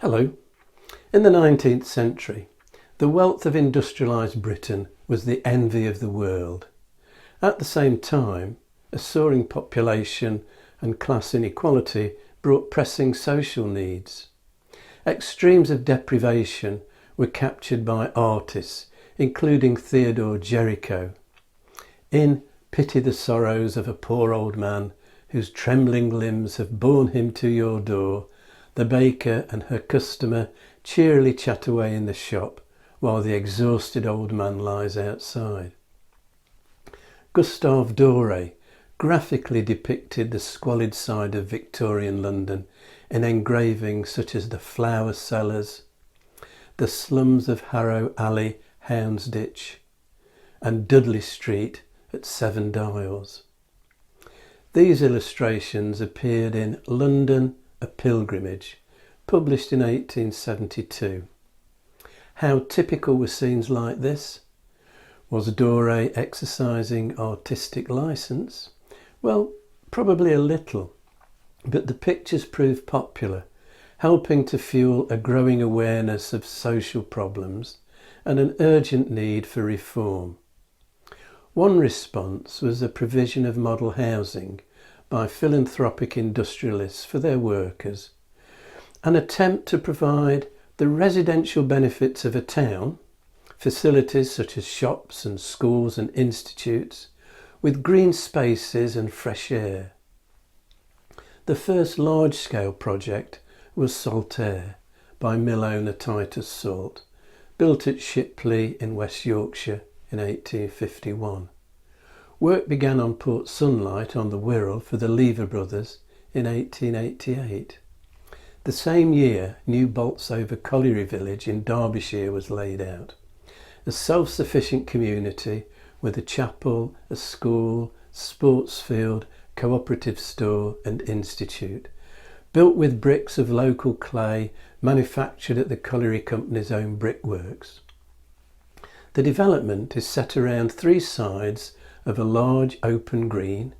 Hello. In the 19th century, the wealth of industrialised Britain was the envy of the world. At the same time, a soaring population and class inequality brought pressing social needs. Extremes of deprivation were captured by artists, including Theodore Jericho. In Pity the Sorrows of a Poor Old Man, whose trembling limbs have borne him to your door, the baker and her customer cheerily chat away in the shop, while the exhausted old man lies outside. Gustave Doré graphically depicted the squalid side of Victorian London in engravings such as the Flower Cellars, the slums of Harrow Alley, Houndsditch, and Dudley Street at Seven Dials. These illustrations appeared in London, a Pilgrimage, published in 1872. How typical were scenes like this? Was Doré exercising artistic licence? Well, probably a little, but the pictures proved popular, helping to fuel a growing awareness of social problems and an urgent need for reform. One response was the provision of model housing by philanthropic industrialists for their workers, an attempt to provide the residential benefits of a town, facilities such as shops and schools and institutes, with green spaces and fresh air. The first large-scale project was Saltaire by mill owner Titus Salt, built at Shipley in West Yorkshire in 1851. Work began on Port Sunlight on the Wirral for the Lever brothers in 1888. The same year, new Bolsover colliery village in Derbyshire was laid out. A self-sufficient community with a chapel, a school, sports field, cooperative store and institute, built with bricks of local clay manufactured at the colliery company's own brickworks. The development is set around three sides of a large open green.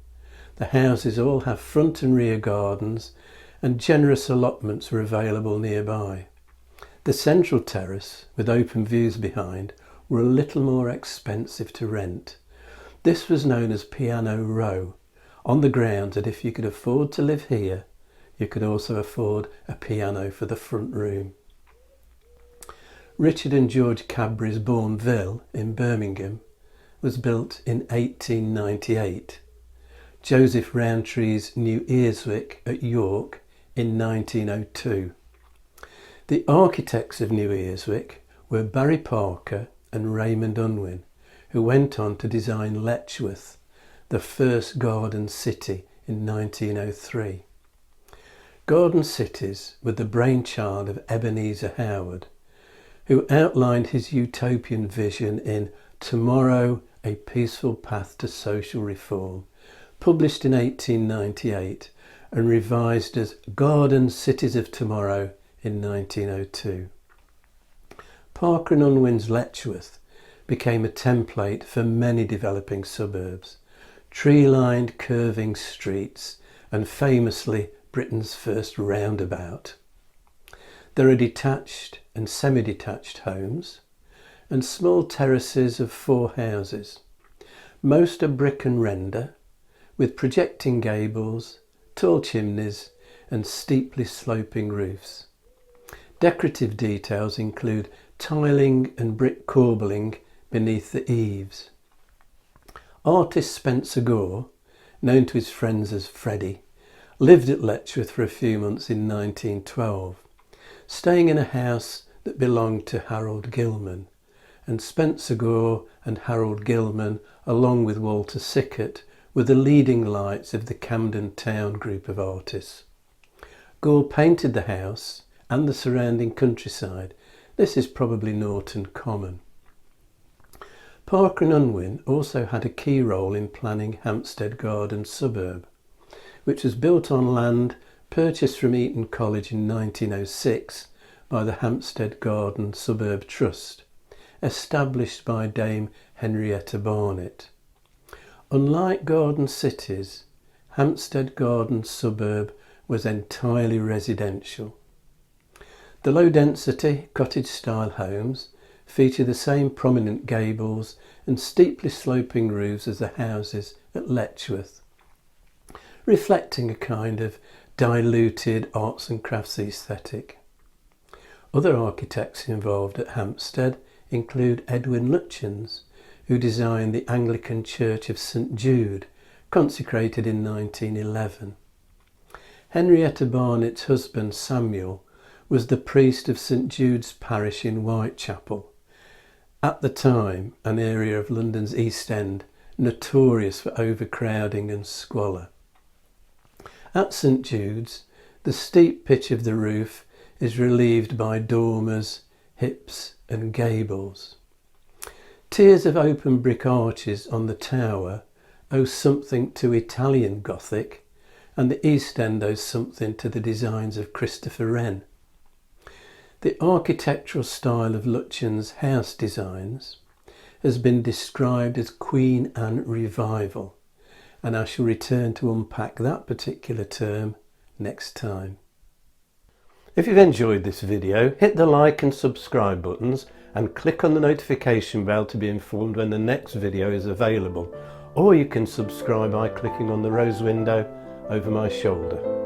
The houses all have front and rear gardens, and generous allotments were available nearby. The central terrace, with open views behind, were a little more expensive to rent. This was known as Piano Row, on the grounds that if you could afford to live here, you could also afford a piano for the front room. Richard and George Cadbury's Bourneville in Birmingham was built in 1898. Joseph Rowntree's New Earswick at York in 1902. The architects of New Earswick were Barry Parker and Raymond Unwin, who went on to design Letchworth, the first garden city, in 1903. Garden cities were the brainchild of Ebenezer Howard, who outlined his utopian vision in Tomorrow, A Peaceful Path to Social Reform, published in 1898 and revised as Garden Cities of Tomorrow in 1902. Parker and Unwin's Letchworth became a template for many developing suburbs, tree-lined curving streets and famously Britain's first roundabout. There are detached and semi-detached homes and small terraces of 4 houses. Most are brick and render, with projecting gables, tall chimneys and steeply sloping roofs. Decorative details include tiling and brick corbelling beneath the eaves. Artist Spencer Gore, known to his friends as Freddie, lived at Letchworth for a few months in 1912, staying in a house that belonged to Harold Gilman, and Spencer Gore and Harold Gilman, along with Walter Sickert, were the leading lights of the Camden Town group of artists. Gore painted the house and the surrounding countryside. This is probably Norton Common. Parker and Unwin also had a key role in planning Hampstead Garden Suburb, which was built on land purchased from Eton College in 1906 by the Hampstead Garden Suburb Trust, established by Dame Henrietta Barnett. Unlike garden cities, Hampstead Garden Suburb was entirely residential. The low-density cottage-style homes feature the same prominent gables and steeply sloping roofs as the houses at Letchworth, reflecting a kind of diluted arts and crafts aesthetic. Other architects involved at Hampstead include Edwin Lutyens, who designed the Anglican Church of St Jude, consecrated in 1911. Henrietta Barnett's husband Samuel was the priest of St Jude's parish in Whitechapel, at the time an area of London's East End notorious for overcrowding and squalor. At St Jude's, the steep pitch of the roof is relieved by dormers, hips and gables. Tiers of open brick arches on the tower owe something to Italian Gothic, and the East End owes something to the designs of Christopher Wren. The architectural style of Lutyens' house designs has been described as Queen Anne Revival, and I shall return to unpack that particular term next time. If you've enjoyed this video, hit the like and subscribe buttons and click on the notification bell to be informed when the next video is available, or you can subscribe by clicking on the rose window over my shoulder.